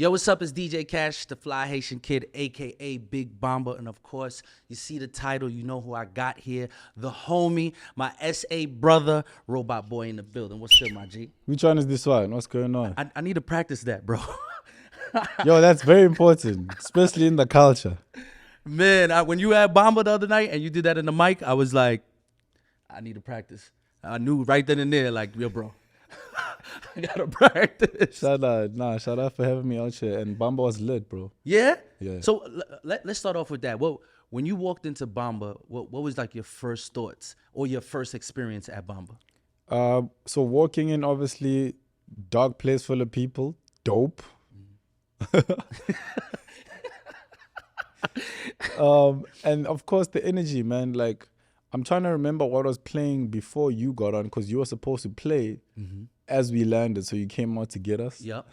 Yo, what's up? It's DJ Kash, the Fly Haitian Kid, a.k.a. Big Bomba. And, of course, you see the title. You know who I got here. The homie, my S.A. brother, Robot Boy in the building. What's up, my G? Which one is this one? What's going on? I need to practice that, bro. Yo, that's very important, especially in the culture. Man, when you had Bomba the other night and you did that in the mic, I was like, I need to practice. I knew right then and there, like, yo, bro. I gotta practice. Shout out for having me out here. And Bamba was lit, bro. Yeah? Yeah. So let's start off with that. When you walked into Bamba, what was like your first thoughts or your first experience at Bamba? So walking in, obviously, dark place full of people, dope. And of course the energy, man. Like, I'm trying to remember what was playing before you got on, because you were supposed to play as we landed, so you came out to get us. Yep.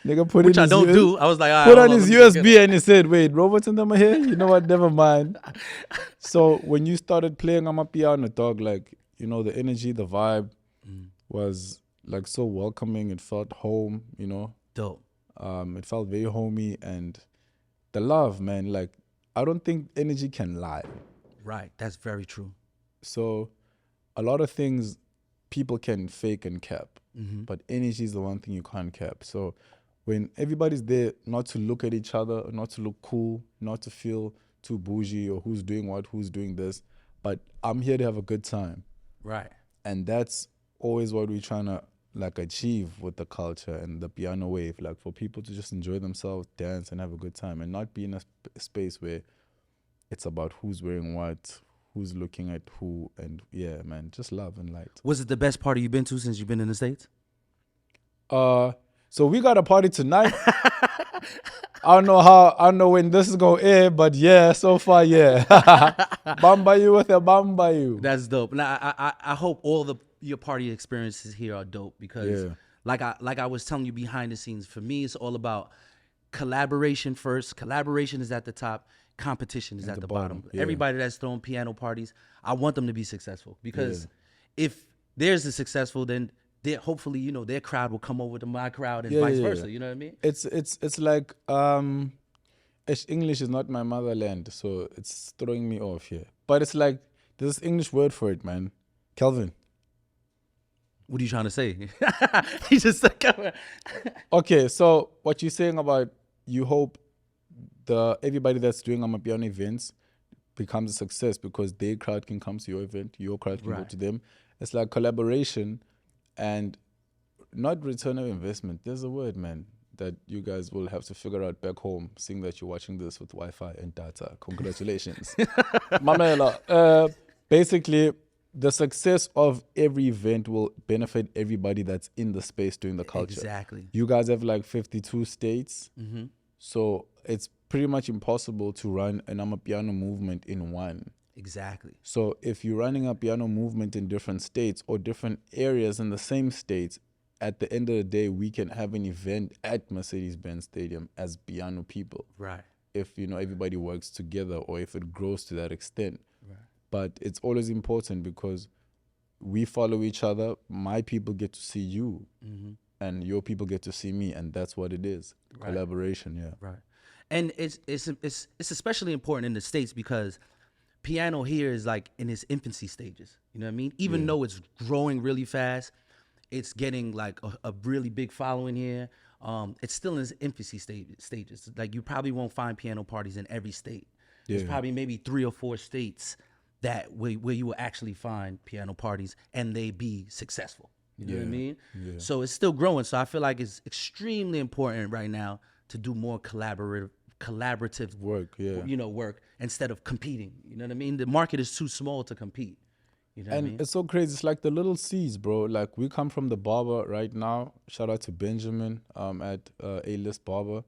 Nigga put Which in I his don't do. I was like, all right, put hold on his let me just USB and he said, wait, Roberts and them are here? You know what? Never mind. So when you started playing Amapiano, dog, like, you know, the energy, the vibe was like so welcoming. It felt home, you know. Dope. It felt very homey, and the love, man, like, I don't think energy can lie. Right. That's very true. So a lot of things people can fake and cap, but energy is the one thing you can't cap. So when everybody's there, not to look at each other, not to look cool, not to feel too bougie or who's doing what, who's doing this, but I'm here to have a good time. Right. And that's always what we're trying to like achieve with the culture and the piano wave, like for people to just enjoy themselves, dance and have a good time, and not be in a space where it's about who's wearing what, who's looking at who, and yeah, man, just love and light. Was it the best party you've been to since you've been in the States? So we got a party tonight. I don't know when this is gonna air, but yeah, so far, yeah. Bamba you with a bamba you. That's dope. Now I hope all your party experiences here are dope, because like I was telling you behind the scenes, for me it's all about collaboration first. Collaboration is at the top. Competition is at the bottom. Yeah. Everybody that's throwing piano parties, I want them to be successful, because if theirs is successful, then hopefully, you know, their crowd will come over to my crowd and vice versa. You know what I mean? It's like English is not my motherland, so it's throwing me off here. But it's like there's this English word for it, man. Kelvin. What are you trying to say? He just said, okay, so what you're saying about you hope everybody that's doing Amapiano events becomes a success because their crowd can come to your event, your crowd can go to them. It's like collaboration and not return of investment. There's a word, man, that you guys will have to figure out back home, seeing that you're watching this with Wi-Fi and data. Congratulations. Mamela, basically, the success of every event will benefit everybody that's in the space doing the culture. Exactly. You guys have like 52 states. So it's pretty much impossible to run an Amapiano movement in one. Exactly. So if you're running a piano movement in different states or different areas in the same states, at the end of the day, we can have an event at Mercedes-Benz Stadium as piano people. Right. If, you know, everybody works together or if it grows to that extent. Right. But it's always important because we follow each other. My people get to see you and your people get to see me. And that's what it is. Right. Collaboration, yeah. Right. And it's especially important in the States because piano here is like in its infancy stages. You know what I mean? Even though it's growing really fast, it's getting like a really big following here. It's still in its infancy stages. Like, you probably won't find piano parties in every state. There's probably maybe 3 or 4 states where you will actually find piano parties and they be successful. You know what I mean? Yeah. So it's still growing. So I feel like it's extremely important right now to do more collaborative work, work instead of competing. You know what I mean? The market is too small to compete. You know what I mean? It's so crazy. It's like the little seeds, bro. Like, we come from the barber right now. Shout out to Benjamin at A-List Barber.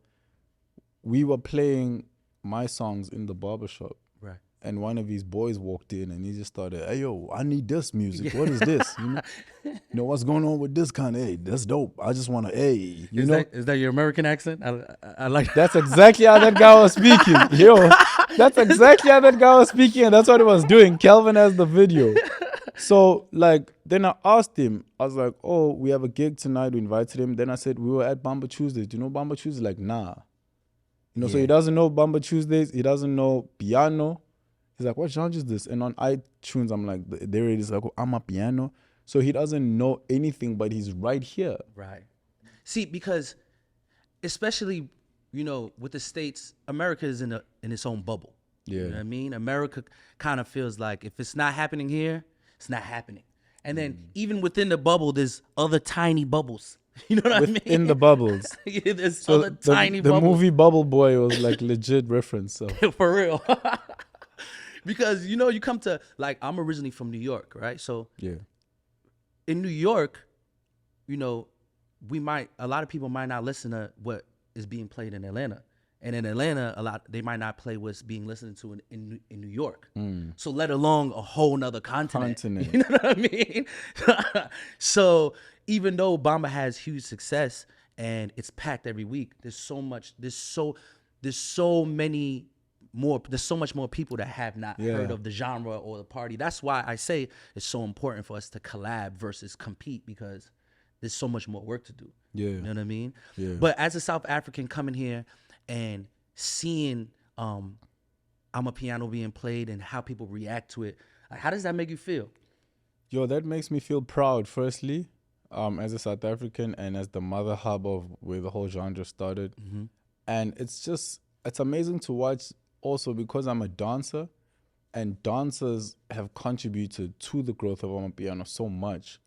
We were playing my songs in the barber shop. Right. And one of his boys walked in and he just started, hey, yo, I need this music. What is this? You know what's going on with this kind of, hey, that's dope. I just want to, hey, you know. Is that your American accent? I like That's exactly how that guy was speaking. Yo, that's exactly how that guy was speaking. And that's what he was doing. Kelvin has the video. So like then I asked him, I was like, oh, we have a gig tonight. We invited him. Then I said, we were at Bamba Tuesdays. Do you know Bamba Tuesdays? Like, nah. You know, so he doesn't know Bamba Tuesdays. He doesn't know piano. He's like, what genre is this? And on iTunes, I'm like, there it is. Like, oh, Amapiano. So he doesn't know anything, but he's right here. Right. See, because especially, you know, with the States, America is in its own bubble. Yeah. You know what I mean? America kind of feels like if it's not happening here, it's not happening. And then even within the bubble, there's other tiny bubbles. You know what I mean? In the bubbles. Yeah, there's So other tiny the bubbles. movie Bubble Boy was like legit reference. So For real. Because, you know, you come to, like, I'm originally from New York, right? So yeah. in New York, you know, a lot of people might not listen to what is being played in Atlanta. And in Atlanta, they might not play what's being listened to in New York. So let alone a whole nother continent. You know what I mean? So even though Bamba has huge success and it's packed every week, there's so much more people that have not heard of the genre or the party. That's why I say it's so important for us to collab versus compete, because there's so much more work to do. Yeah. You know what I mean? Yeah. But as a South African coming here and seeing Amapiano being played and how people react to it, like, how does that make you feel? Yo, that makes me feel proud, firstly, as a South African and as the mother hub of where the whole genre started. And it's amazing to watch also, because I'm a dancer, and dancers have contributed to the growth of Amapiano so much.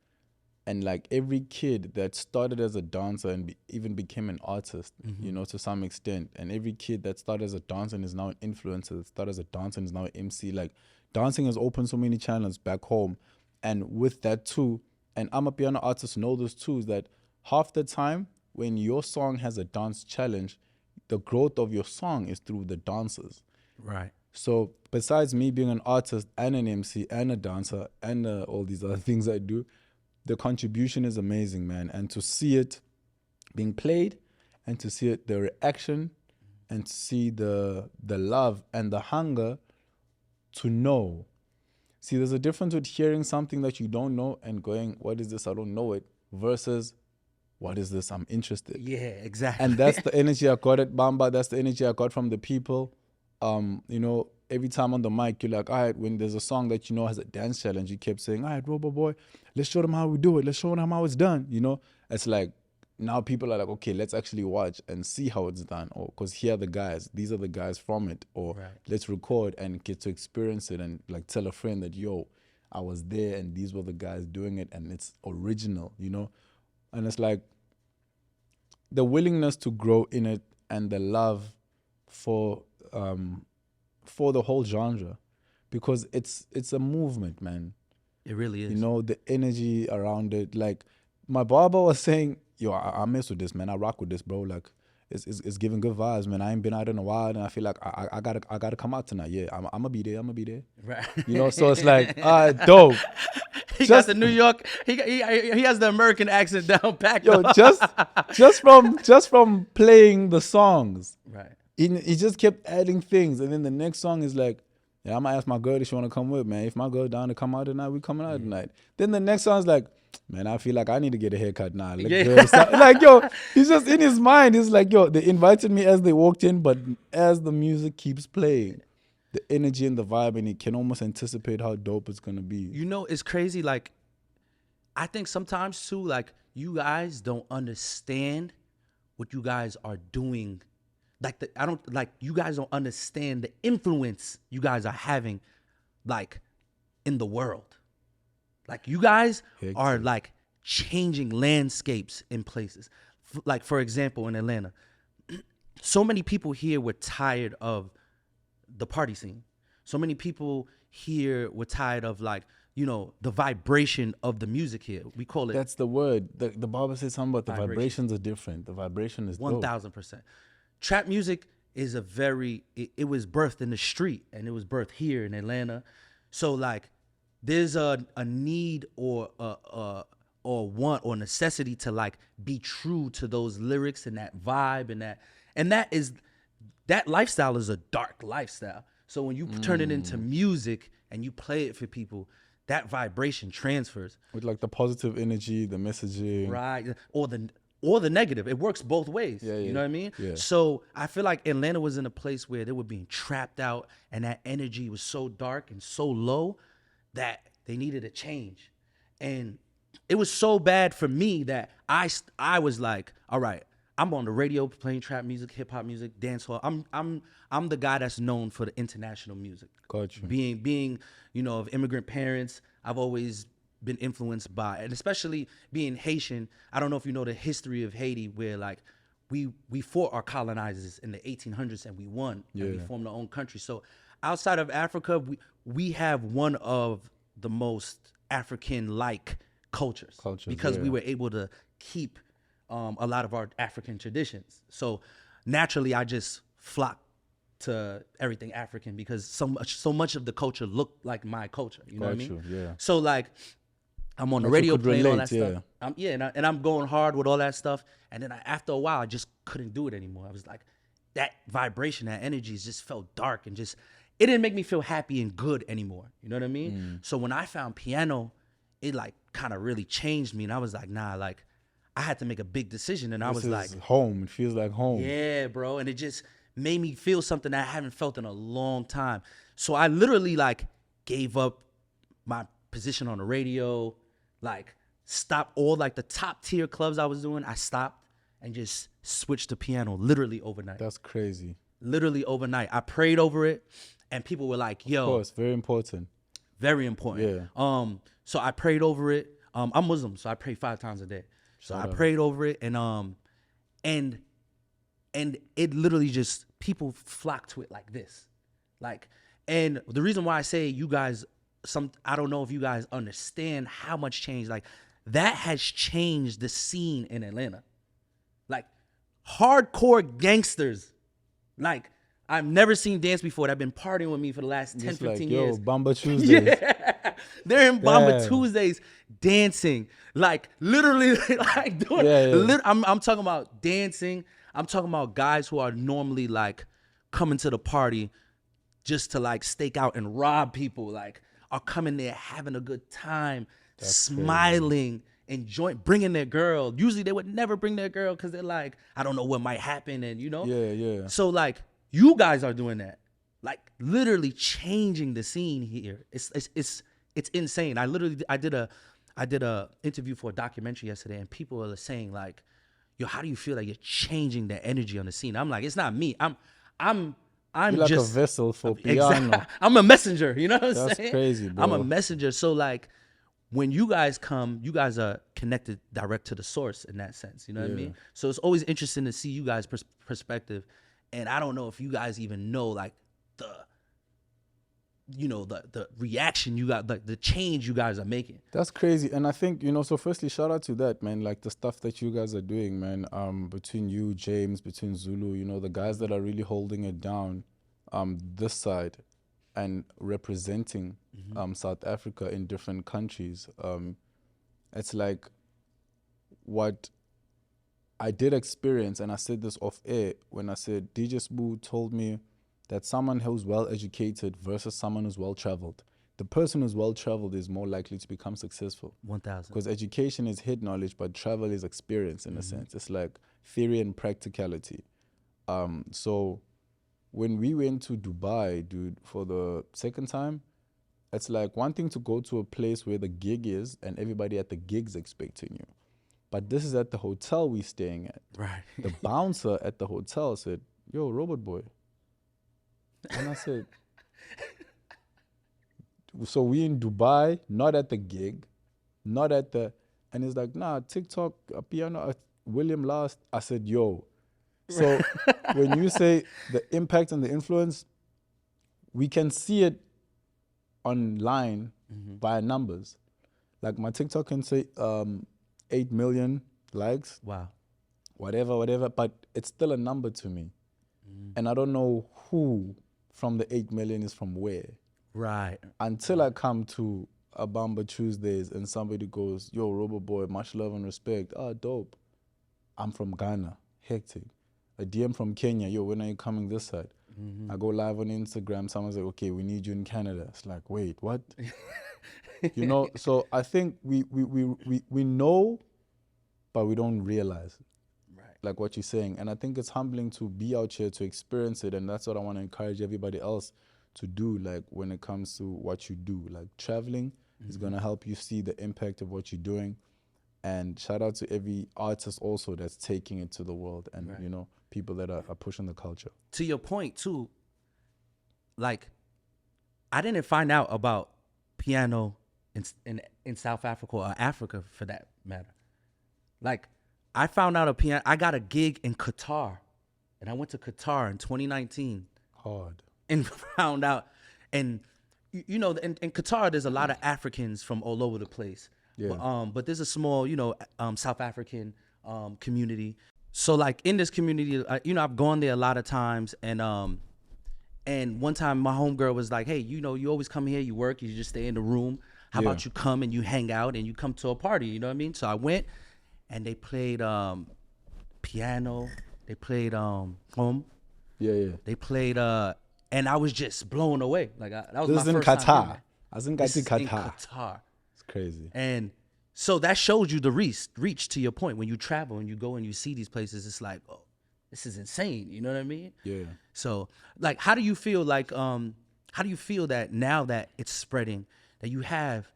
And like every kid that started as a dancer and even became an artist, you know, to some extent, and every kid that started as a dancer and is now an influencer, that started as a dancer and is now an MC, like dancing has opened so many channels back home. And with that too, and Amapiano artists know this too, is that half the time when your song has a dance challenge, the growth of your song is through the dancers. Right. So besides me being an artist and an MC and a dancer and all these other things I do, the contribution is amazing, man. And to see it being played, and to see it, the reaction, and to see the love and the hunger to know. See, there's a difference with hearing something that you don't know and going, what is this? I don't know it, versus what is this? I'm interested. Yeah, exactly. And that's the energy I got at Bamba. That's the energy I got from the people. You know, every time on the mic, you're like, all right, when there's a song that you know has a dance challenge, you kept saying, all right, Robo Boy, let's show them how we do it. Let's show them how it's done. You know, it's like now people are like, okay, let's actually watch and see how it's done. Or because here are the guys, these are the guys from it. Or let's record and get to experience it and like tell a friend that, yo, I was there and these were the guys doing it and it's original, you know? And it's like the willingness to grow in it and the love for the whole genre, because it's a movement, man. It really is. You know, the energy around it. Like my barber was saying, yo, I mess with this, man. I rock with this, bro. Like it's giving good vibes, man. I ain't been out in a while, and I feel like I gotta come out tonight. Yeah, I'm gonna be there. I'm gonna be there. Right. You know, so it's like, dope. He got the New York. He has the American accent down pat. Yo, just from playing the songs. Right. He just kept adding things, and then the next song is like, yeah, I'm gonna ask my girl if she wanna come with, man. If my girl down to come out tonight, we coming out tonight. Then the next song is like, man, I feel like I need to get a haircut now. Like, yo, he's just in his mind. He's like, yo, they invited me as they walked in, but as the music keeps playing, the energy and the vibe, and he can almost anticipate how dope it's gonna be. You know, it's crazy. Like, I think sometimes too, like, you guys don't understand what you guys are doing. You guys don't understand the influence you guys are having, like, in the world. Like, you guys are like changing landscapes in places. Like, for example, in Atlanta, so many people here were tired of the party scene. So many people here were tired of, like, you know, the vibration of the music here. We call it. That's the word. The barber said something about the vibrations are different. The vibration is 1,000%. Trap music is it was birthed in the street, and it was birthed here in Atlanta. So, like, there's a need or want or necessity to, like, be true to those lyrics and that vibe and that lifestyle is a dark lifestyle. So when you turn it into music and you play it for people, that vibration transfers. With like the positive energy, the messaging. Right. Or the negative. It works both ways. Yeah, You yeah, know what I mean? yeah. So I feel like Atlanta was in a place where they were being trapped out and that energy was so dark and so low that they needed a change. And it was so bad for me that I was like, all right, I'm on the radio playing trap music, hip hop music, dancehall. I'm the guy that's known for the international music. Got you. Being of immigrant parents, I've always been influenced by, and especially being Haitian. I don't know if you know the history of Haiti, where like we fought our colonizers in the 1800s and we won. And we Yeah. formed our own country. So outside of Africa, we have one of the most African-like cultures because we yeah. were able to keep a lot of our African traditions. So naturally, I just flocked to everything African because so much of the culture looked like my culture. You know what I mean? Yeah. So like, I'm on the Like you radio could playing all relate, that stuff. And I'm going hard with all that stuff. And then after a while, I just couldn't do it anymore. I was like, that vibration, that energy just felt dark and just, it didn't make me feel happy and good anymore. You know what I mean? So when I found piano, it like kind of really changed me. And I was like, nah, like I had to make a big decision. And I was like, home. It feels like home. yeah, bro. And it just made me feel something that I haven't felt in a long time. So I literally like gave up my position on the radio, like stopped all like the top tier clubs I was doing. I stopped and just switched to piano literally overnight. That's crazy. Literally overnight. I prayed over it and people were like, yo. Of course, very important. Very important. Yeah. So I prayed over it. I'm Muslim, so I pray 5 times a day. So I prayed over it and it literally just people flock to it like this. Like, and the reason why I say you guys I don't know if you guys understand how much change, like that has changed the scene in Atlanta. Like hardcore gangsters, like I've never seen dance before that have been partying with me for the last 10, 15 years. Bamba Tuesdays. Yeah. They're in Bamba Tuesdays dancing, like literally like doing, I'm talking about dancing. I'm talking about guys who are normally like coming to the party just to like stake out and rob people, like are coming there having a good time, smiling, enjoying, bringing their girl. Usually they would never bring their girl because they're like, I don't know what might happen, and Yeah. So like you guys are doing that, like literally changing the scene here. It's insane. I did a interview for a documentary yesterday, and people are saying like, yo, how do you feel like you're changing the energy on the scene? I'm like, it's not me. I'm You're like just a vessel for piano. I'm a messenger. You know what I'm saying? That's crazy, bro. I'm a messenger. So like, when you guys come, you guys are connected direct to the source in that sense. You know what I mean? So it's always interesting to see you guys' perspective. And I don't know if you guys even know like the reaction you got, like the change you guys are making. That's crazy. And I think, so firstly, shout out to that, man. Like the stuff that you guys are doing, man. Between you, James, between Zulu, the guys that are really holding it down, this side and representing South Africa in different countries. It's like what I did experience, and I said this off air when I said DJ Sbu told me that someone who's well educated versus someone who's well traveled, the person who's well traveled is more likely to become successful. 1,000. Because education is head knowledge, but travel is experience in a sense. It's like theory and practicality. So when we went to Dubai, dude, for the second time, it's like one thing to go to a place where the gig is and everybody at the gig's expecting you. But this is at the hotel we staying at. Right. The bouncer at the hotel said, yo, Robot Boy. And I said, so we in Dubai, not at the gig, not at the, and he's like, nah, TikTok, piano, William last. I said, yo. So when you say the impact and the influence, we can see it online by numbers. Like my TikTok can say 8 million likes. Wow. Whatever, but it's still a number to me. And I don't know who from the 8 million is from where. Right. Until I come to a Bamba Tuesdays and somebody goes, yo, Robo Boy, much love and respect. Oh, dope. I'm from Ghana. Hectic. A DM from Kenya. Yo, when are you coming this side? I go live on Instagram. Someone's like, okay, we need you in Canada. It's like, wait, what? You know, so I think we know, but we don't realize, Right. like what you're saying. And I think it's humbling to be out here to experience it. And that's what I want to encourage everybody else to do, like when it comes to what you do. Like traveling is going to help you see the impact of what you're doing. And shout out to every artist also that's taking it to the world, and Right. you know, people that are pushing the culture. To your point too, like I didn't find out about piano in South Africa or Africa for that matter. Like I found out I got a gig in Qatar, and I went to Qatar in 2019 Hard. and found out, and you know, in Qatar there's a lot of Africans from all over the place. Yeah. But there's a small, you know, South African community. So like in this community, you know, I've gone there a lot of times, and one time my homegirl was like, hey, you know, you always come here, you work, you just stay in the room. How about you come and you hang out and you come to a party, you know what I mean? So I went and they played piano, they played home, Yeah. they played and I was just blown away. Like that was This my is in first time hearing Qatar. that. I think This is in Qatar. Qatar. It's crazy. And so that shows you the reach to your point. When you travel and you go and you see these places, it's like, oh, this is insane. You know what I mean? Yeah. So like, how do you feel that now that it's spreading, that you have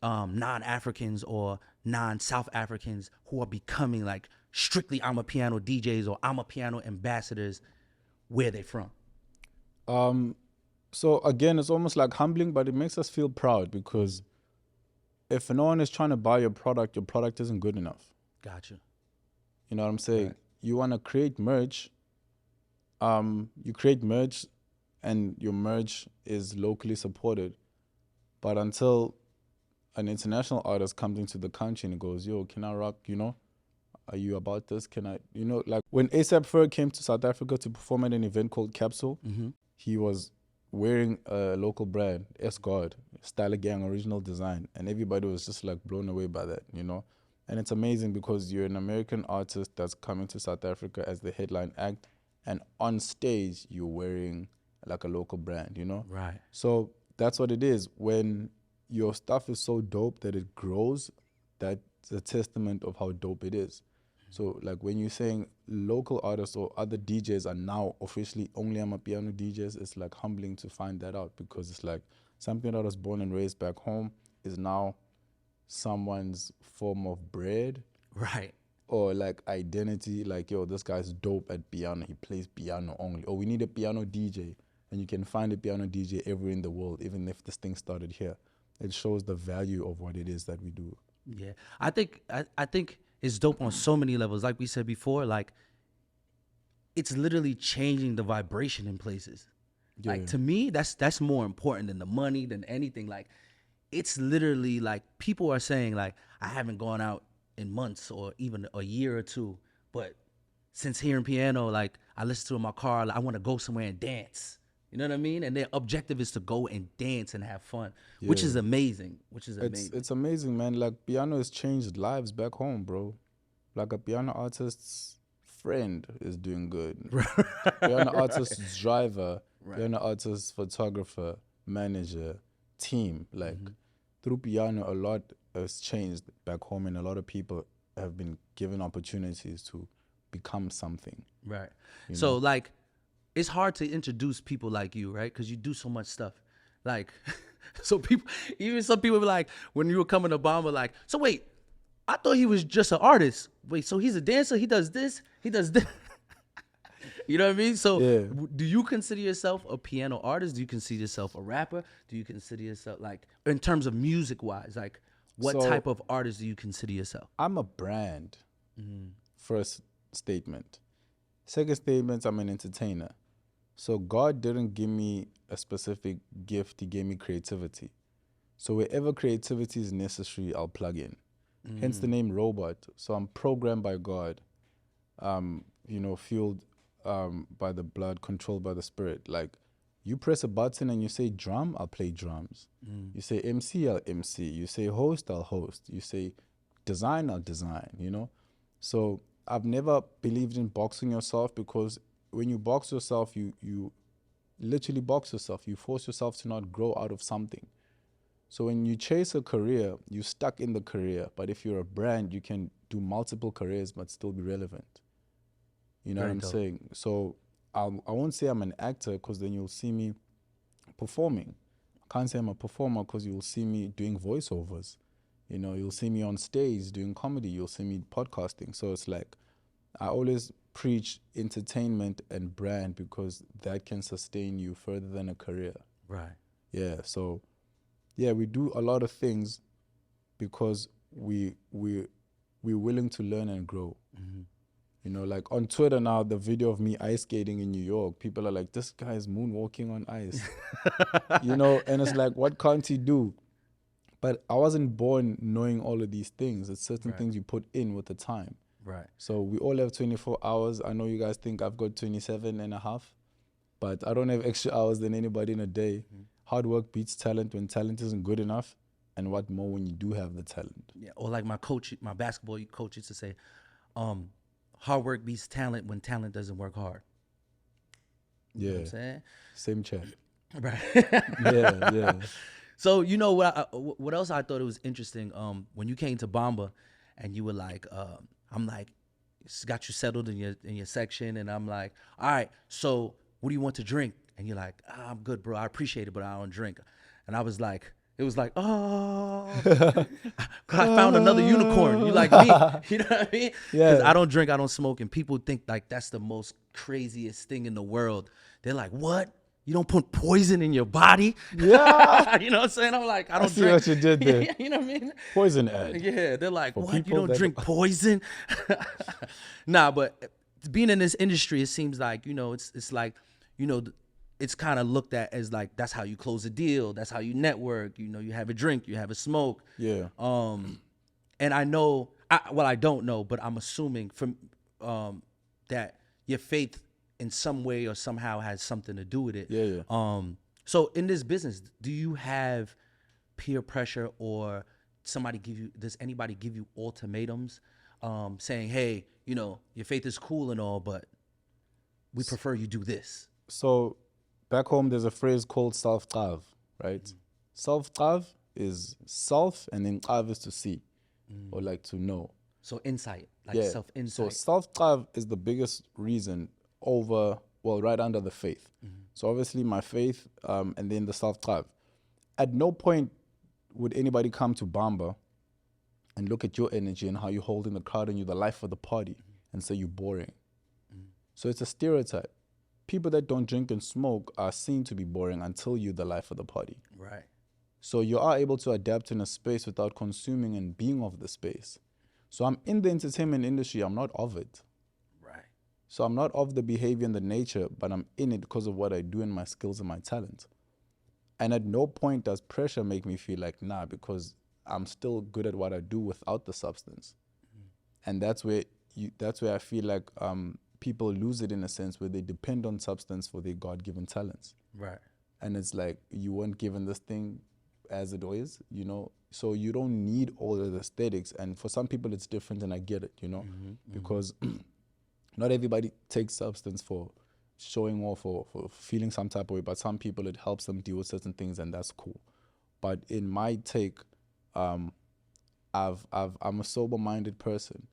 non-Africans or non-South Africans who are becoming like strictly Amapiano DJs or Amapiano ambassadors, where they from? So again, it's almost like humbling, but it makes us feel proud, because if no one is trying to buy your product isn't good enough. Gotcha. You know what I'm saying? Right. You want to create merch. You create merch, and your merch is locally supported. But until an international artist comes into the country and goes, yo, can I rock, you know? Are you about this? Can I, you know, like when A$AP Ferg came to South Africa to perform at an event called Capsule, he was wearing a local brand, S-God, Style Gang original design. And everybody was just like blown away by that, you know? And it's amazing because you're an American artist that's coming to South Africa as the headline act. And on stage, you're wearing like a local brand, you know? Right. So that's what it is. When your stuff is so dope that it grows, that's a testament of how dope it is. So like when you're saying local artists or other DJs are now officially only Amapiano DJs, it's like humbling to find that out, because it's like something that was born and raised back home is now someone's form of bread. Right. Or like identity, like, yo, this guy's dope at piano, he plays piano only. Or we need a piano DJ, and you can find a piano DJ everywhere in the world, even if this thing started here. It shows the value of what it is that we do. Yeah, I think it's dope on so many levels. Like we said before, like it's literally changing the vibration in places. Yeah. Like to me, that's more important than the money, than anything. Like it's literally like people are saying like, I haven't gone out in months or even a year or two, but since hearing piano, like I listen to it in my car, like, I want to go somewhere and dance. You know what I mean? And their objective is to go and dance and have fun, which is amazing. It's amazing, man. Like piano has changed lives back home, bro. Like a piano artist's friend is doing good. Piano artist's driver, piano artist's photographer, manager, team. Like through piano, a lot has changed back home, and a lot of people have been given opportunities to become something. Right. So like, it's hard to introduce people like you, right? Because you do so much stuff. Like, so people, even some people be like, when you were coming to Obama, like, so wait, I thought he was just an artist. Wait, so he's a dancer? He does this? He does this? You know what I mean? So do you consider yourself a piano artist? Do you consider yourself a rapper? Do you consider yourself, like, in terms of music-wise, like, what type of artist do you consider yourself? I'm a brand. First statement. Second statement, I'm an entertainer. So God didn't give me a specific gift, he gave me creativity. So wherever creativity is necessary, I'll plug in. Hence the name Robot. So I'm programmed by God, fueled by the blood, controlled by the spirit. Like, you press a button and you say drum, I'll play drums. You say MC, I'll MC. You say host, I'll host. You say design, I'll design, you know? So I've never believed in boxing yourself, because when you box yourself, you literally box yourself. You force yourself to not grow out of something. So when you chase a career, you're stuck in the career. But if you're a brand, you can do multiple careers but still be relevant. You know Very what I'm dope. saying? So I won't say I'm an actor because then you'll see me performing. I can't say I'm a performer because you'll see me doing voiceovers. You know, you'll see me on stage doing comedy. You'll see me podcasting. So it's like I always preach entertainment and brand because that can sustain you further than a career. Right. Yeah. So yeah, we do a lot of things because we're willing to learn and grow. Mm-hmm. You know, like on Twitter now, the video of me ice skating in New York, people are like, this guy is moonwalking on ice. You know, and it's like, what can't he do? But I wasn't born knowing all of these things. It's certain things you put in with the time. Right. So we all have 24 hours. I know you guys think I've got 27 and a half, but I don't have extra hours than anybody in a day. Mm-hmm. Hard work beats talent when talent isn't good enough. And what more when you do have the talent? Yeah. Or like my coach, my basketball coach used to say, hard work beats talent when talent doesn't work hard. You know what I'm saying? Same chat. Right. Yeah. So you know what else I thought it was interesting? When you came to Bamba, and you were like, I'm like, got you settled in your section, and I'm like, all right, so what do you want to drink? And you're like, I'm good, bro. I appreciate it, but I don't drink. And I was like, it was like, oh, I found another unicorn. You like me? You know what I mean? Because I don't drink, I don't smoke, and people think like that's the most craziest thing in the world. They're like, what? You don't put poison in your body? Yeah. You know what I'm saying? I'm like, I don't see drink. what you did there. You know what I mean? Poison ad. Yeah, they're like, For what? You people don't that- drink poison? Nah, but being in this industry, it seems like, you know, it's like, you know, it's kind of looked at as like, that's how you close a deal. That's how you network. You know, you have a drink, you have a smoke. Yeah. And I know, I don't know, but I'm assuming from that your faith in some way or somehow has something to do with it. Yeah. So in this business, do you have peer pressure or does anybody give you ultimatums saying, hey, you know, your faith is cool and all, but we prefer you do this? So back home, there's a phrase called self-trav, right? Mm. Self-trav is self, and then trav is to see or like to know. So insight, like self-insight. So self-trav is the biggest reason right under the faith. Mm-hmm. So obviously my faith and then the self-trav. At no point would anybody come to Bamba and look at your energy and how you hold in the crowd and you're the life of the party and say you're boring. So it's a stereotype. People that don't drink and smoke are seen to be boring until you're the life of the party. Right. So you are able to adapt in a space without consuming and being of the space. So I'm in the entertainment industry, I'm not of it. Right. So I'm not of the behavior and the nature, but I'm in it because of what I do and my skills and my talent. And at no point does pressure make me feel like, nah, because I'm still good at what I do without the substance. And that's where I feel like people lose it in a sense where they depend on substance for their God-given talents. Right. And it's like, you weren't given this thing as it is, you know? So you don't need all of the aesthetics. And for some people, it's different, and I get it, you know? Because not everybody takes substance for showing off or for feeling some type of way, but some people, it helps them deal with certain things, and that's cool. But in my take, I'm a sober-minded person.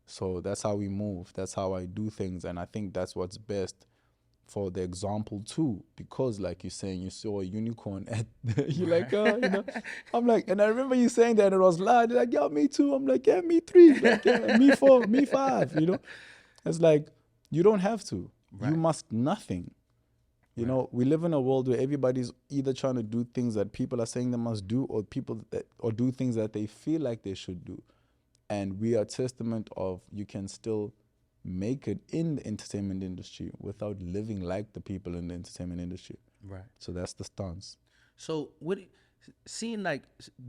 So that's how we move. That's how I do things. And I think that's what's best for the example too, because like you're saying, you saw a unicorn at, you're like, oh, you know, I'm like, and I remember you saying that, and it was loud. You're like, yeah, me too. I'm like, yeah, me 3. Like, yeah, me 4, me 5, you know? It's like, you don't have to. Right. You must nothing. You know, we live in a world where everybody's either trying to do things that people are saying they must do, or do things that they feel like they should do. And we are testament of you can still make it in the entertainment industry without living like the people in the entertainment industry. Right. So that's the stance. So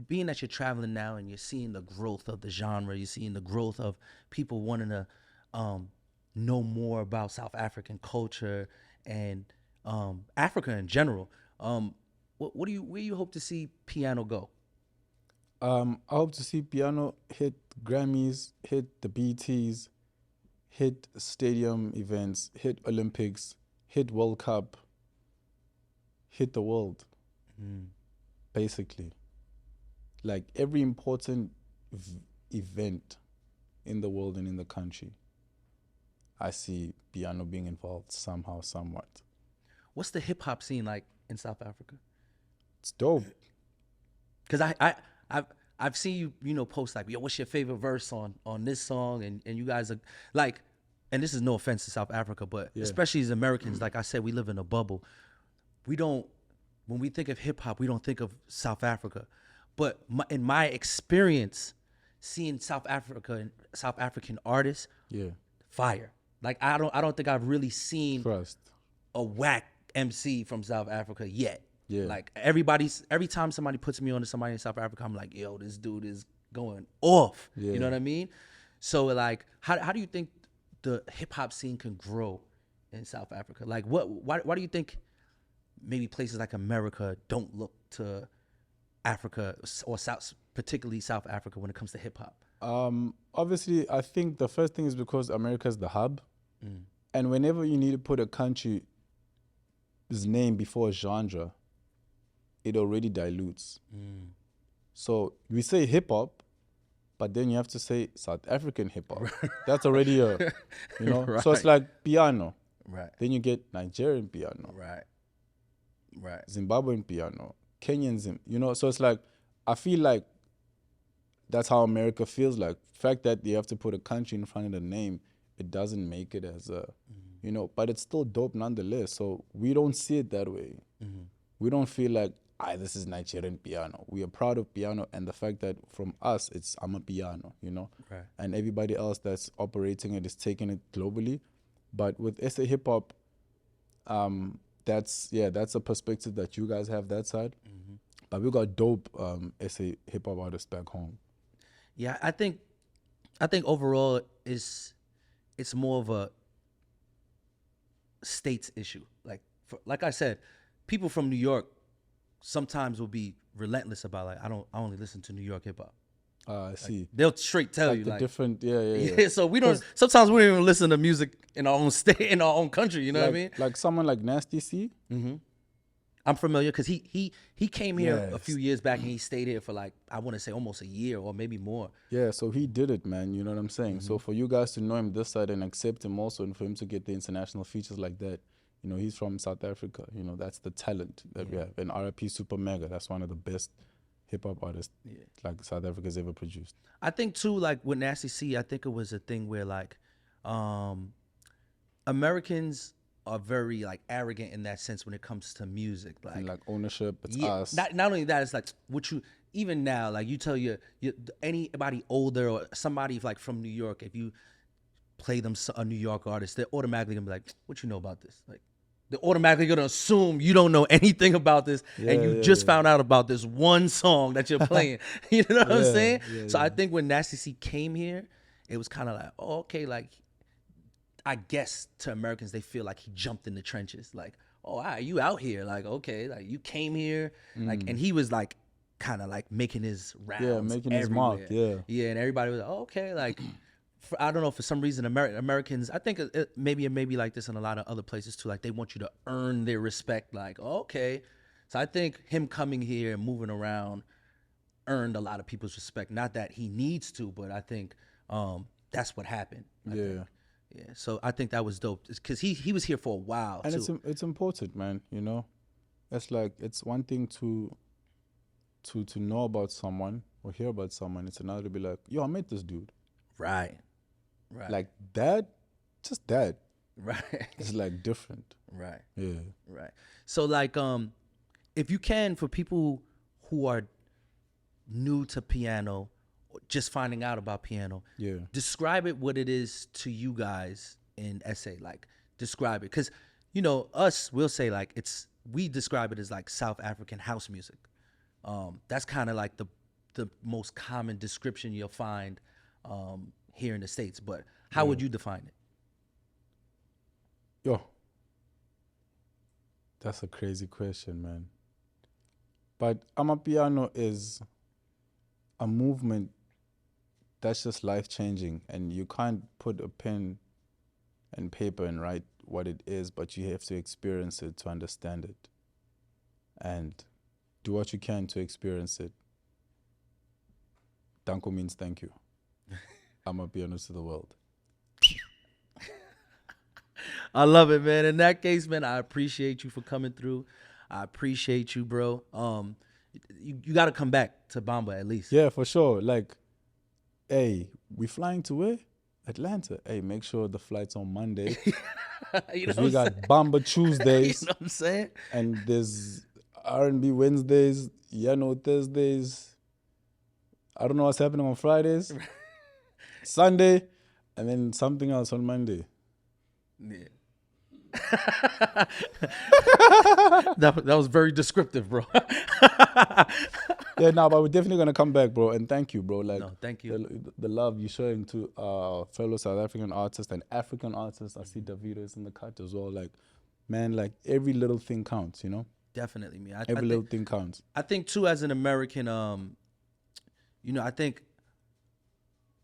being that you're traveling now and you're seeing the growth of the genre, you're seeing the growth of people wanting to know more about South African culture and Africa in general. Where you hope to see piano go? I hope to see piano hit Grammys, hit the BTs, hit stadium events, hit Olympics, hit World Cup, hit the world, basically. Like every important event in the world and in the country, I see piano being involved somehow, somewhat. What's the hip hop scene like in South Africa? It's dope. Because I've seen you post like, yo, what's your favorite verse on this song, and you guys are like, and this is no offense to South Africa, but especially as Americans, like I said, we live in a bubble. We don't, when we think of hip hop, we don't think of South Africa, but in my experience, seeing South African artists, fire. Like I don't think I've really seen a whack MC from South Africa yet. Yeah. Like every time somebody puts me on to somebody in South Africa, I'm like, yo, this dude is going off. Yeah. You know what I mean? So like, how do you think the hip hop scene can grow in South Africa? Like why do you think maybe places like America don't look to Africa or particularly South Africa when it comes to hip hop? Obviously, I think the first thing is because America's the hub. And whenever you need to put a country's name before a genre, it already dilutes. So we say hip hop, but then you have to say South African hip hop. That's already Right. So it's like piano. Right. Then you get Nigerian piano. Right. Zimbabwean piano, Kenyan, so it's like, I feel like that's how America feels like. The fact that you have to put a country in front of the name, it doesn't make it as a, but it's still dope nonetheless. So we don't see it that way. We don't feel like, this is Nigerian piano. We are proud of piano and the fact that from us, it's Amapiano, Right. and everybody else that's operating it is taking it globally. But with SA hip hop, that's a perspective that you guys have that side. But we got dope SA hip hop artists back home. Yeah, I think overall it's more of a states issue. Like I said, people from New York sometimes will be relentless about like I only listen to New York hip hop. I see. They'll straight tell Like you the like different, yeah. So we don't. Sometimes we don't even listen to music in our own state, in our own country. You know what I mean? Like someone like Nasty C. I'm familiar because he came here a Yes. few years back and he stayed here for like I want to say almost a year or maybe more. Yeah, so he did it, man. You know what I'm saying? So for you guys to know him this side and accept him also, and for him to get the international features like that, he's from South Africa. That's the talent that we have. And RIP Super Mega, that's one of the best hip hop artists like South Africa's ever produced. I think too, like with Nasty C, I think it was a thing where like Americans are very like arrogant in that sense when it comes to music. Like ownership, it's us. Not only that, it's like what you even now, like you tell anybody older or somebody like from New York, if you play them a New York artist, they're automatically gonna be like, "What you know about this?" Like they're automatically gonna assume you don't know anything about this, and you just found out about this one song that you're playing. You know what I'm saying? So I think when Nasty C came here, it was kind of like, oh, okay, like I guess to Americans they feel like he jumped in the trenches, like, oh, you out here, like okay, like you came here, like, and he was like kind of like making his rounds, making his mark, and everybody was like, oh, okay, like. I don't know, for some reason, Americans, I think it may be like this in a lot of other places too. Like they want you to earn their respect. Like, okay. So I think him coming here and moving around earned a lot of people's respect. Not that he needs to, but I think that's what happened. I think. Yeah. So I think that was dope because he was here for a while and too. it's important, man. It's like it's one thing to know about someone or hear about someone. It's another to be like, yo, I met this dude. Right. Like that, just that. Right. It's like different. Right. Yeah. Right. So like if you can, for people who are new to piano, just finding out about piano, describe it what it is to you guys in SA. Like describe it. Cause us, we'll say like we describe it as like South African house music. That's kind of like the most common description you'll find here in the States, but how would you define it? Yo, that's a crazy question, man. But Amapiano is a movement that's just life-changing, and you can't put a pen and paper and write what it is, but you have to experience it to understand it. And do what you can to experience it. Danko means thank you. Amapiano to the world. I love it, man. In that case, man, I appreciate you for coming through. I appreciate you, bro. You got to come back to Bamba at least. Yeah, for sure. Like, hey, we flying to where? Atlanta. Hey, make sure the flight's on Monday. Because we got Bamba Tuesdays. You know what I'm saying? And there's R&B Wednesdays, Thursdays. I don't know what's happening on Fridays. Sunday, and then something else on Monday. Yeah. that was very descriptive, bro. Yeah, no, but we're definitely gonna come back, bro. And thank you, bro. Like, no, thank you. The love you're showing to fellow South African artists and African artists. I see Davido is in the cut as well. Like, man, like every little thing counts, you know. Definitely, man. Every little thing counts. I think too, as an American, I think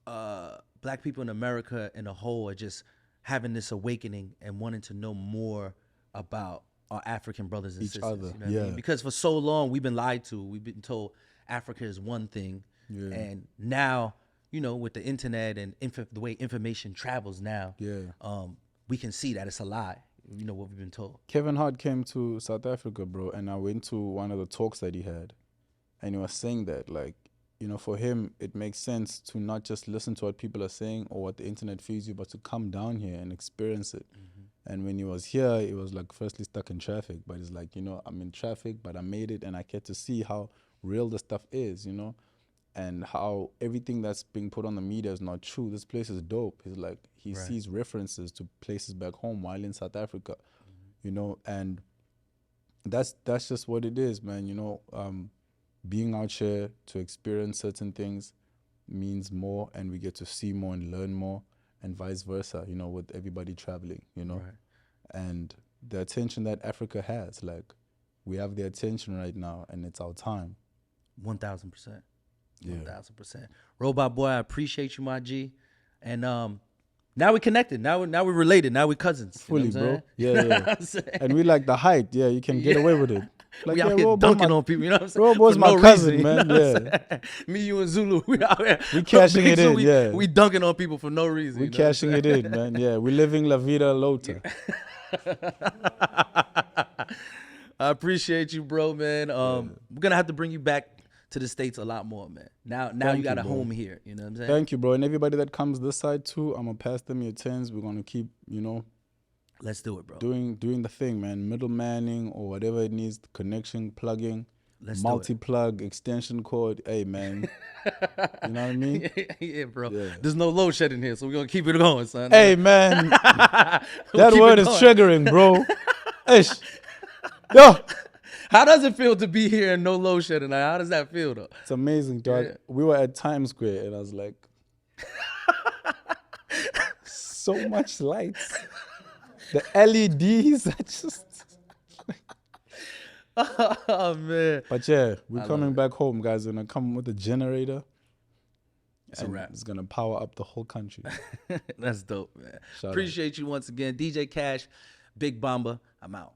Black people in America in a whole are just having this awakening and wanting to know more about our African brothers and Each sisters. other, You know what yeah. I mean? Because for so long we've been lied to. We've been told Africa is one thing, and now with the internet and the way information travels now, we can see that it's a lie. What we've been told. Kevin Hart came to South Africa, bro, and I went to one of the talks that he had, and he was saying that, like, for him, it makes sense to not just listen to what people are saying or what the internet feeds you, but to come down here and experience it. Mm-hmm. And when he was here, he was like firstly stuck in traffic, but he's like, I'm in traffic, but I made it, and I get to see how real the stuff is, and how everything that's being put on the media is not true. This place is dope. He's like, he sees references to places back home while in South Africa, and that's just what it is, man. Being out here to experience certain things means more, and we get to see more and learn more, and vice versa, with everybody traveling, and the attention that Africa has, like, we have the attention right now, and it's our time. 1,000%. Yeah. 1,000%. Robot Boy, I appreciate you, my G. And now we're connected. Now we're related. Now we're cousins. Fully, bro. Yeah. You And we like the height. Yeah, you can get away with it. Like, we out here dunking on people, you know what I'm saying? Robo's my cousin, man. Yeah. Me, you, and Zulu, we out here. We cashing it in, yeah. We dunking on people for no reason. We cashing it in, man. Yeah, we living La Vida Lota. I appreciate you, bro, man. We're gonna have to bring you back to the States a lot more, man. Now you got a home here. You know what I'm saying? Thank you, bro. And everybody that comes this side too, I'm gonna pass them your 10s. We're gonna keep, let's do it, bro. Doing the thing, man. Middlemaning or whatever it needs, connection, plugging, multi-plug, extension cord. Hey, man. You know what I mean? Yeah, bro. Yeah. There's no load shedding here, so we're gonna keep it going, son. Hey, man. That word is triggering, bro. Ish. Yo. How does it feel to be here and no load shedding? How does that feel, though? It's amazing, dog. Yeah. We were at Times Square, and I was like, so much lights. The LEDs are just... Oh, man. But yeah, we're coming back home, guys. We're going to come with a generator. It's a wrap. It's going to power up the whole country. That's dope, man. Appreciate you once again. DJ Kash, Big Bamba. I'm out.